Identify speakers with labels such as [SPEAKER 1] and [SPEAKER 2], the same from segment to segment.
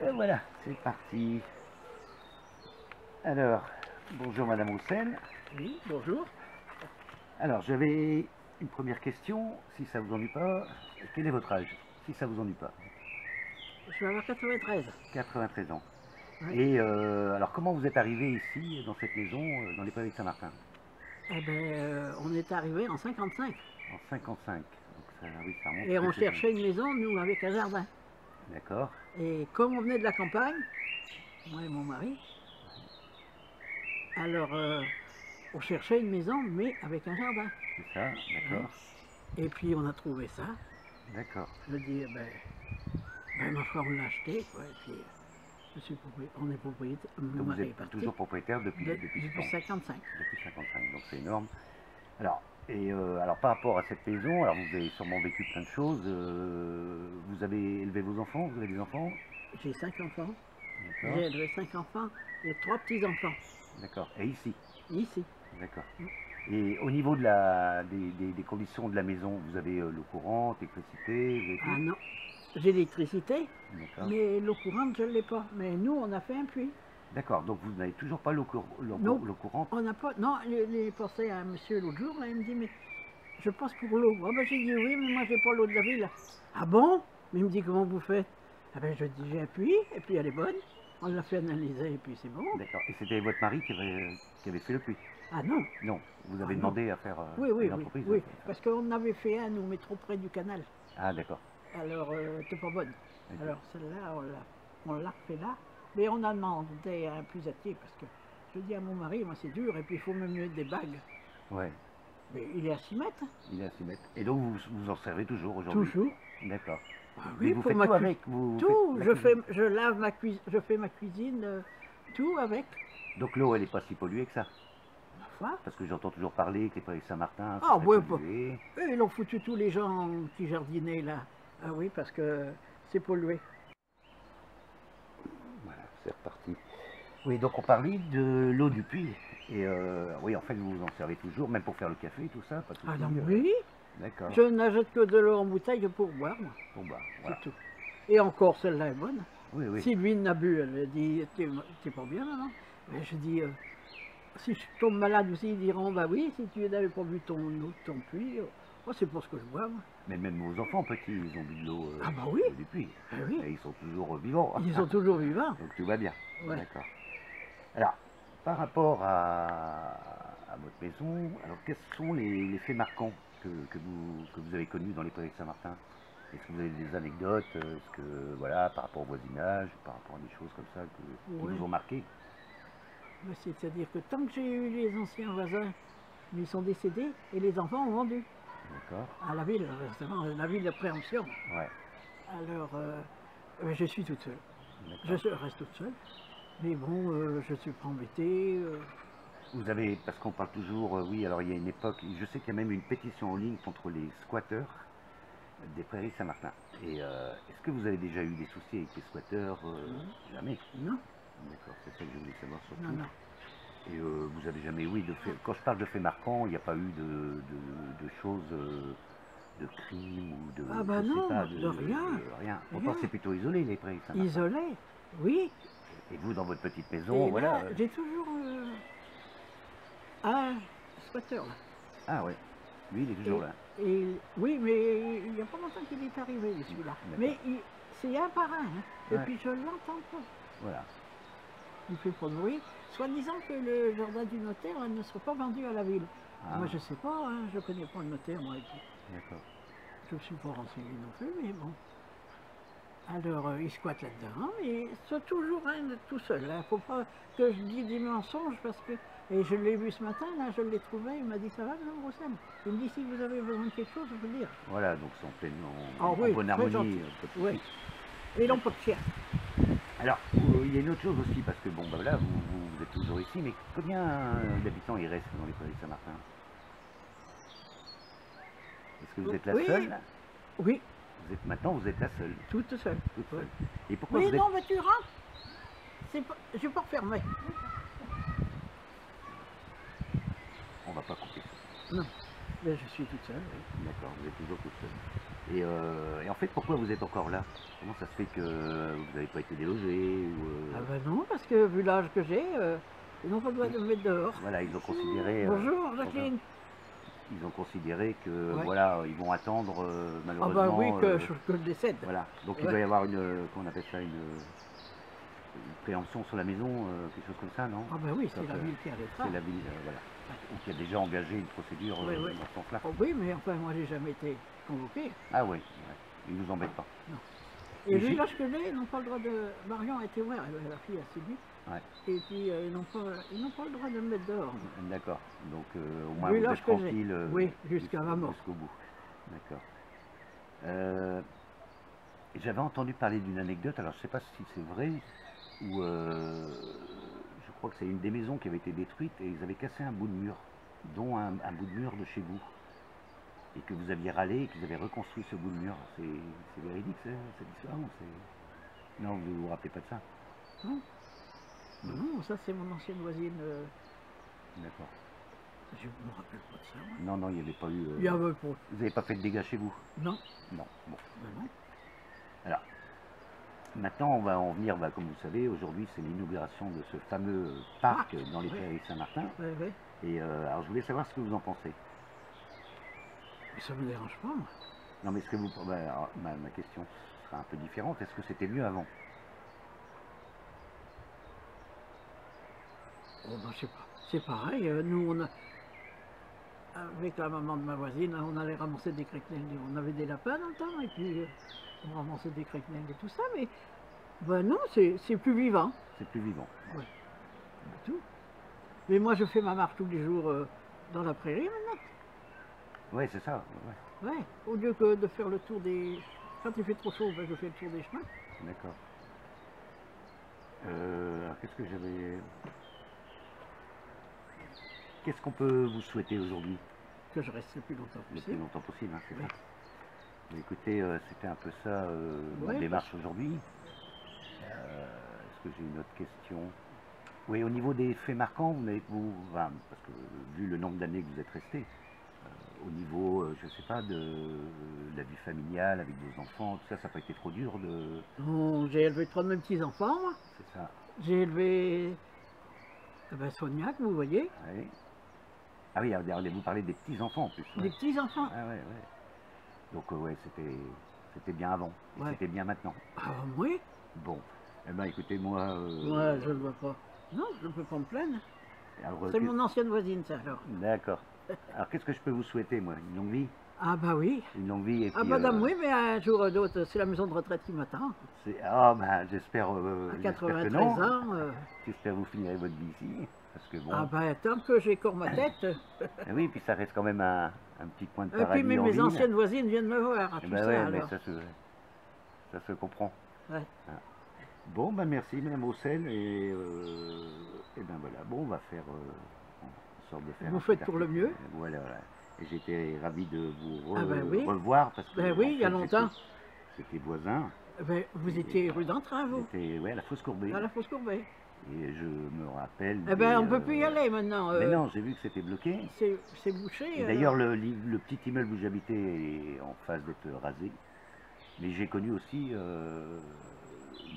[SPEAKER 1] Et voilà, c'est parti. Alors, bonjour Madame Roussel.
[SPEAKER 2] Oui, bonjour.
[SPEAKER 1] Alors, j'avais une première question, si ça vous ennuie pas. Quel est votre âge, si ça vous ennuie pas?
[SPEAKER 2] Je vais avoir 93.
[SPEAKER 1] 93 ans.
[SPEAKER 2] Ouais.
[SPEAKER 1] Et alors, comment vous êtes arrivé ici, dans cette maison, dans les Prairies de Saint-Martin?
[SPEAKER 2] Eh ben, on est arrivé en 55.
[SPEAKER 1] En 55. Donc ça, oui, ça remonte
[SPEAKER 2] Et on
[SPEAKER 1] quelques années.
[SPEAKER 2] cherchait une maison, nous, avec un jardin.
[SPEAKER 1] D'accord.
[SPEAKER 2] Et comme on venait de la campagne, moi et mon mari, alors on cherchait une maison, mais avec un jardin.
[SPEAKER 1] C'est ça, d'accord.
[SPEAKER 2] Et puis on a trouvé ça.
[SPEAKER 1] D'accord.
[SPEAKER 2] Je dis, ma foi, on l'a acheté, quoi. Et puis, on est propriétaire. Mon
[SPEAKER 1] Donc vous
[SPEAKER 2] mari est
[SPEAKER 1] êtes
[SPEAKER 2] parti.
[SPEAKER 1] toujours propriétaire depuis
[SPEAKER 2] Depuis
[SPEAKER 1] ce temps?
[SPEAKER 2] 55.
[SPEAKER 1] Depuis 55, donc c'est énorme. Alors, alors par rapport à cette maison, alors vous avez sûrement vécu plein de choses. Vous avez élevé vos enfants? Vous avez des enfants?
[SPEAKER 2] J'ai 5 enfants.
[SPEAKER 1] D'accord.
[SPEAKER 2] J'ai élevé 5 enfants et 3 petits-enfants.
[SPEAKER 1] D'accord. Et ici?
[SPEAKER 2] Ici.
[SPEAKER 1] D'accord. Et au niveau de des conditions de la maison, vous avez l'eau courante, l'électricité, vous avez tout?
[SPEAKER 2] Ah non, j'ai l'électricité,
[SPEAKER 1] D'accord.
[SPEAKER 2] mais l'eau courante, je ne l'ai pas. Mais nous, on a fait un puits.
[SPEAKER 1] D'accord, donc vous n'avez toujours pas l'eau
[SPEAKER 2] Non.
[SPEAKER 1] courante?
[SPEAKER 2] On n'a pas. Non, il pensé à un monsieur l'autre jour, là, il me dit, mais je passe pour l'eau. Ah ben j'ai dit oui, mais moi j'ai pas l'eau de la ville. Ah bon? Mais il me dit comment vous faites? Ah ben je dis j'ai un puits, et puis elle est bonne. On l'a fait analyser, et puis c'est bon.
[SPEAKER 1] D'accord. Et c'était votre mari qui avait fait le puits?
[SPEAKER 2] Ah non.
[SPEAKER 1] Non, vous avez
[SPEAKER 2] Ah,
[SPEAKER 1] demandé à faire
[SPEAKER 2] Oui,
[SPEAKER 1] à
[SPEAKER 2] oui,
[SPEAKER 1] une
[SPEAKER 2] oui,
[SPEAKER 1] entreprise?
[SPEAKER 2] oui. Parce qu'on avait fait un, nous, mais trop près du canal.
[SPEAKER 1] Ah d'accord.
[SPEAKER 2] Alors, t'es pas bonne.
[SPEAKER 1] Ok.
[SPEAKER 2] Alors, celle-là, on l'a refait là. Mais on a demandé un plus à pied parce que je dis à mon mari, moi c'est dur, et puis il faut me mettre des bagues.
[SPEAKER 1] Ouais,
[SPEAKER 2] Mais il est à 6 mètres.
[SPEAKER 1] il est à 6 mètres. Et donc vous en servez toujours aujourd'hui?
[SPEAKER 2] Toujours.
[SPEAKER 1] D'accord.
[SPEAKER 2] Ah
[SPEAKER 1] Mais
[SPEAKER 2] oui,
[SPEAKER 1] vous
[SPEAKER 2] pour
[SPEAKER 1] faites
[SPEAKER 2] ma
[SPEAKER 1] tout
[SPEAKER 2] cuisine.
[SPEAKER 1] avec? Vous
[SPEAKER 2] Tout,
[SPEAKER 1] faites la cuisine?
[SPEAKER 2] je lave ma cuisine, je fais ma cuisine, tout avec.
[SPEAKER 1] Donc l'eau, elle n'est pas si polluée que ça?
[SPEAKER 2] Ma foi.
[SPEAKER 1] Parce que j'entends toujours parler que les Prairies de Saint-Martin, c'est
[SPEAKER 2] Ah
[SPEAKER 1] très
[SPEAKER 2] ouais,
[SPEAKER 1] pollué.
[SPEAKER 2] eux, ils ont foutu tous les gens qui jardinaient là. Ah oui, parce que c'est pollué.
[SPEAKER 1] Voilà, c'est reparti. Oui, donc on parlait de l'eau du puits. Et oui, en fait, vous vous en servez toujours, même pour faire le café, tout ça, pas de
[SPEAKER 2] Ah
[SPEAKER 1] souci,
[SPEAKER 2] non, oui,
[SPEAKER 1] D'accord.
[SPEAKER 2] je n'achète que de l'eau en bouteille pour boire, moi.
[SPEAKER 1] Bon bah,
[SPEAKER 2] C'est
[SPEAKER 1] voilà.
[SPEAKER 2] tout. Et encore, celle-là est bonne.
[SPEAKER 1] Oui, oui.
[SPEAKER 2] Sylvine n'a bu, elle a dit, t'es pas bien maman? Mais je dis, si je tombe malade aussi, ils diront, bah oui, si tu n'avais pas bu ton puits, oh, c'est pour ce que je bois, moi.
[SPEAKER 1] Mais même vos enfants petits, ils ont bu de l'eau
[SPEAKER 2] Ah bah oui.
[SPEAKER 1] du puits.
[SPEAKER 2] Ah oui.
[SPEAKER 1] Et ils sont toujours vivants.
[SPEAKER 2] Ils sont toujours vivants.
[SPEAKER 1] Donc tout va bien.
[SPEAKER 2] Ouais.
[SPEAKER 1] D'accord. Alors, par rapport à votre maison, alors quels sont les faits marquants que vous avez connus dans les Prairies de Saint-Martin? Est-ce que vous avez des anecdotes? Est-ce que, voilà, par rapport au voisinage, par rapport à des choses comme ça qui
[SPEAKER 2] Ouais.
[SPEAKER 1] vous ont marqué?
[SPEAKER 2] Mais c'est-à-dire que tant que j'ai eu les anciens voisins, ils sont décédés et les enfants ont vendu
[SPEAKER 1] D'accord.
[SPEAKER 2] à la ville, justement, la ville de préemption.
[SPEAKER 1] Ouais.
[SPEAKER 2] Alors, je suis toute seule.
[SPEAKER 1] D'accord.
[SPEAKER 2] Je reste toute seule. Mais bon, je ne suis pas embêtée.
[SPEAKER 1] Vous avez, parce qu'on parle toujours, oui, alors il y a une époque, je sais qu'il y a même une pétition en ligne contre les squatteurs des Prairies de Saint-Martin. Et est-ce que vous avez déjà eu des soucis avec les squatteurs? Jamais.
[SPEAKER 2] Non,
[SPEAKER 1] D'accord, c'est ça que je voulais savoir surtout.
[SPEAKER 2] non, non.
[SPEAKER 1] Et vous avez jamais, oui, quand je parle de faits marquants, il n'y a pas eu de choses, de crimes ou de,
[SPEAKER 2] Ah bah
[SPEAKER 1] je sais
[SPEAKER 2] non,
[SPEAKER 1] pas,
[SPEAKER 2] de rien.
[SPEAKER 1] rien. Pourtant c'est plutôt isolé les Prairies de Saint-Martin.
[SPEAKER 2] Isolée, oui.
[SPEAKER 1] Et vous dans votre petite maison,
[SPEAKER 2] Et
[SPEAKER 1] voilà.
[SPEAKER 2] là, j'ai toujours un squatter là.
[SPEAKER 1] Ah ouais, lui il est toujours là.
[SPEAKER 2] Oui, mais il n'y a pas longtemps qu'il est arrivé celui-là. Mais c'est un par un, hein. Et
[SPEAKER 1] Ouais.
[SPEAKER 2] puis je l'entends pas.
[SPEAKER 1] Voilà.
[SPEAKER 2] Il fait pas de bruit. Soit-disant que le jardin du notaire là, ne sera pas vendu à la ville.
[SPEAKER 1] Ah.
[SPEAKER 2] Moi je sais pas, hein, je connais pas le notaire moi.
[SPEAKER 1] D'accord.
[SPEAKER 2] Je ne suis pas renseigné non plus, mais bon. Alors, il squatte là-dedans, mais c'est toujours un tout seul. Il ne faut pas que je dise des mensonges parce que. Et je l'ai vu ce matin, là, je l'ai trouvé, il m'a dit ça va, Madame Roussel? Il me dit si vous avez besoin de quelque chose, je peux le dire.
[SPEAKER 1] Voilà, donc c'est en pleine,
[SPEAKER 2] Ah
[SPEAKER 1] en
[SPEAKER 2] oui,
[SPEAKER 1] bonne
[SPEAKER 2] très
[SPEAKER 1] harmonie.
[SPEAKER 2] gentil.
[SPEAKER 1] Pas de souci.
[SPEAKER 2] Oui. Et ils n'ont pas de chien.
[SPEAKER 1] Alors, il y a une autre chose aussi, parce que bon, bah là, vous êtes toujours ici, mais combien d'habitants il reste dans les Prairies de Saint-Martin? Est-ce que vous êtes la
[SPEAKER 2] Oui.
[SPEAKER 1] seule?
[SPEAKER 2] Oui,
[SPEAKER 1] Maintenant, vous êtes la seule.
[SPEAKER 2] toute seule.
[SPEAKER 1] Toute seule. Et pourquoi
[SPEAKER 2] Oui,
[SPEAKER 1] vous êtes...
[SPEAKER 2] non, mais tu rentres. Je ne vais pas refermer.
[SPEAKER 1] On va pas couper.
[SPEAKER 2] Non, mais je suis toute seule, oui.
[SPEAKER 1] D'accord, vous êtes toujours toute seule. Et en fait, pourquoi vous êtes encore là? Comment ça se fait que vous n'avez pas été délogé ou,
[SPEAKER 2] Ah ben non, parce que vu l'âge que j'ai, ils n'ont pas le droit de me mettre dehors.
[SPEAKER 1] Voilà, ils ont considéré...
[SPEAKER 2] Bonjour Jacqueline.
[SPEAKER 1] Ils ont considéré que,
[SPEAKER 2] Ouais.
[SPEAKER 1] voilà, ils vont attendre,
[SPEAKER 2] Ah
[SPEAKER 1] malheureusement...
[SPEAKER 2] bah oui, que je décède.
[SPEAKER 1] Voilà, donc il
[SPEAKER 2] Ouais.
[SPEAKER 1] doit y avoir une, comment on appelle ça, une préemption sur la maison, quelque chose comme ça, non?
[SPEAKER 2] Ah bah oui,
[SPEAKER 1] Ça
[SPEAKER 2] c'est la
[SPEAKER 1] fait-
[SPEAKER 2] ville qui arrêtera.
[SPEAKER 1] C'est la ville, voilà. Donc il y a déjà engagé une procédure
[SPEAKER 2] Oui, oui.
[SPEAKER 1] dans ce sens-là.
[SPEAKER 2] Oh oui, mais enfin, moi j'ai jamais été convoqué.
[SPEAKER 1] Ah oui, ouais. Ils nous embêtent pas.
[SPEAKER 2] Et
[SPEAKER 1] Mais
[SPEAKER 2] vu
[SPEAKER 1] j'ai-
[SPEAKER 2] l'âge que j'ai, ils n'ont pas le droit de... Marion a été ouverte, la fille a séduit.
[SPEAKER 1] Ouais.
[SPEAKER 2] Et puis ils n'ont pas le droit de me mettre dehors.
[SPEAKER 1] D'accord, donc au moins
[SPEAKER 2] Vu
[SPEAKER 1] vous
[SPEAKER 2] l'âge
[SPEAKER 1] êtes
[SPEAKER 2] que j'ai.
[SPEAKER 1] tranquille
[SPEAKER 2] Oui, jusqu'à ma mort.
[SPEAKER 1] jusqu'au bout. D'accord. J'avais entendu parler d'une anecdote, alors je ne sais pas si c'est vrai, où je crois que c'est une des maisons qui avait été détruite et ils avaient cassé un bout de mur, dont un bout de mur de chez vous. Et que vous aviez râlé et qu'ils avaient reconstruit ce bout de mur. C'est véridique cette histoire ou c'est... Non, vous ne vous rappelez pas de ça?
[SPEAKER 2] Non, non, ça c'est mon ancienne voisine.
[SPEAKER 1] D'accord.
[SPEAKER 2] Je ne me rappelle pas de ça. Moi.
[SPEAKER 1] Non, non, il n'y avait pas eu...
[SPEAKER 2] Il y avait pas.
[SPEAKER 1] Vous n'avez pas fait de dégâts chez vous?
[SPEAKER 2] Non.
[SPEAKER 1] Non, bon.
[SPEAKER 2] Ben non.
[SPEAKER 1] Alors, maintenant, on va en venir, comme vous savez, aujourd'hui, c'est l'inauguration de ce fameux parc dans les
[SPEAKER 2] oui.
[SPEAKER 1] Prairies Saint-Martin.
[SPEAKER 2] Oui, oui.
[SPEAKER 1] Et alors, je voulais savoir ce que vous en pensez.
[SPEAKER 2] Mais ça me dérange pas, moi.
[SPEAKER 1] Non, mais est-ce que vous... alors, ma question sera un peu différente. Est-ce que c'était mieux avant?
[SPEAKER 2] Oh, ben, je sais pas. C'est pareil, nous, on a... Avec la maman de ma voisine, on allait ramasser des criquenelles. On avait des lapins dans le temps, et puis on ramassait des criquenelles et tout ça, mais... Ben non, c'est plus vivant.
[SPEAKER 1] C'est plus vivant.
[SPEAKER 2] Ouais. C'est tout. Mais moi, je fais ma marche tous les jours dans la prairie, maintenant.
[SPEAKER 1] Oui, c'est ça. Ouais.
[SPEAKER 2] Ouais. Au lieu que de faire le tour des... Quand il fait trop chaud, ben, je fais le tour des chemins.
[SPEAKER 1] D'accord. Alors, qu'est-ce que j'avais... Qu'est-ce qu'on peut vous souhaiter aujourd'hui?
[SPEAKER 2] Que je reste le plus longtemps
[SPEAKER 1] Le plus
[SPEAKER 2] possible.
[SPEAKER 1] longtemps possible, hein, c'est
[SPEAKER 2] Oui.
[SPEAKER 1] ça. Mais écoutez, c'était un peu ça
[SPEAKER 2] Ouais,
[SPEAKER 1] ma démarche aujourd'hui. Est-ce que j'ai une autre question? Oui, au niveau des faits marquants, enfin, parce que vu le nombre d'années que vous êtes resté, au niveau, je ne sais pas, de la vie familiale avec vos enfants, tout ça, ça n'a pas été trop dur de...
[SPEAKER 2] Bon, j'ai élevé 3 de mes petits-enfants, moi.
[SPEAKER 1] C'est ça.
[SPEAKER 2] J'ai élevé Sonia, que vous voyez.
[SPEAKER 1] Oui. Ah oui, vous parlez des petits-enfants en plus. Ouais.
[SPEAKER 2] Des petits-enfants.
[SPEAKER 1] Ah ouais, ouais. Donc ouais, c'était bien avant, et
[SPEAKER 2] Ouais.
[SPEAKER 1] c'était bien maintenant.
[SPEAKER 2] Ah oui.
[SPEAKER 1] Bon, eh ben écoutez, moi...
[SPEAKER 2] Moi, je ne le vois pas. Non, je ne peux pas me plaindre.
[SPEAKER 1] alors,
[SPEAKER 2] C'est mon ancienne voisine, ça, alors.
[SPEAKER 1] D'accord. Alors qu'est-ce que je peux vous souhaiter, moi? Une longue vie?
[SPEAKER 2] Ah bah oui.
[SPEAKER 1] Une longue vie et
[SPEAKER 2] Ah
[SPEAKER 1] puis...
[SPEAKER 2] madame, oui, mais un jour ou d'autre, c'est la maison de retraite qui m'attend.
[SPEAKER 1] Ah ben j'espère
[SPEAKER 2] À
[SPEAKER 1] que
[SPEAKER 2] 93
[SPEAKER 1] non.
[SPEAKER 2] ans.
[SPEAKER 1] J'espère que vous finirez votre vie ici. Parce que bon...
[SPEAKER 2] Ah bah tant que j'ai encore ma tête.
[SPEAKER 1] eh oui, puis ça reste quand même un petit point de
[SPEAKER 2] Et
[SPEAKER 1] paradis
[SPEAKER 2] puis même
[SPEAKER 1] en
[SPEAKER 2] mes
[SPEAKER 1] ville.
[SPEAKER 2] anciennes voisines viennent me voir.
[SPEAKER 1] Eh
[SPEAKER 2] Tout
[SPEAKER 1] ben
[SPEAKER 2] ça,
[SPEAKER 1] ouais, mais
[SPEAKER 2] alors.
[SPEAKER 1] ça se comprend.
[SPEAKER 2] Ouais.
[SPEAKER 1] Bon, ben merci Madame Roussel et ben voilà, bon on va faire en sorte de faire.
[SPEAKER 2] Vous
[SPEAKER 1] un
[SPEAKER 2] faites
[SPEAKER 1] petit
[SPEAKER 2] pour le
[SPEAKER 1] article.
[SPEAKER 2] mieux.
[SPEAKER 1] Voilà, voilà. Et j'étais ravi de vous
[SPEAKER 2] Ah ben oui.
[SPEAKER 1] revoir parce que
[SPEAKER 2] Ben oui,
[SPEAKER 1] en
[SPEAKER 2] il y a
[SPEAKER 1] fait,
[SPEAKER 2] longtemps.
[SPEAKER 1] C'était voisin.
[SPEAKER 2] Ben, vous étiez rue d'Entrain, vous,
[SPEAKER 1] J'étais à la Fosse Courbée.
[SPEAKER 2] à la Fosse Courbet.
[SPEAKER 1] Et je me rappelle.
[SPEAKER 2] Eh ben, on ne peut plus y aller maintenant.
[SPEAKER 1] Mais non, j'ai vu que c'était bloqué.
[SPEAKER 2] C'est bouché.
[SPEAKER 1] Et d'ailleurs, le petit immeuble où j'habitais est en phase d'être rasé. Mais j'ai connu aussi une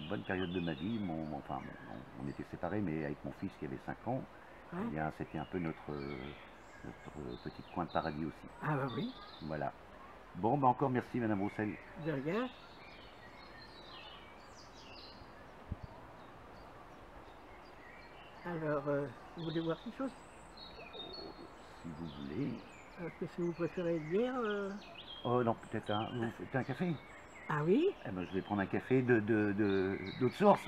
[SPEAKER 1] bonne période de ma vie. Enfin, on était séparés, mais avec mon fils qui avait 5 ans,
[SPEAKER 2] Ouais.
[SPEAKER 1] eh bien, c'était un peu notre petit coin de paradis aussi.
[SPEAKER 2] Ah bah oui,
[SPEAKER 1] Voilà. Bon, ben encore merci Madame Roussel.
[SPEAKER 2] de rien. Alors, vous voulez voir quelque chose?
[SPEAKER 1] Si vous voulez.
[SPEAKER 2] Qu'est-ce que vous préférez dire
[SPEAKER 1] Oh non, peut-être un. Vous faites un café?
[SPEAKER 2] Ah oui?
[SPEAKER 1] Eh ben, je vais prendre un café d'autre source.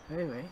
[SPEAKER 2] Oui, oui.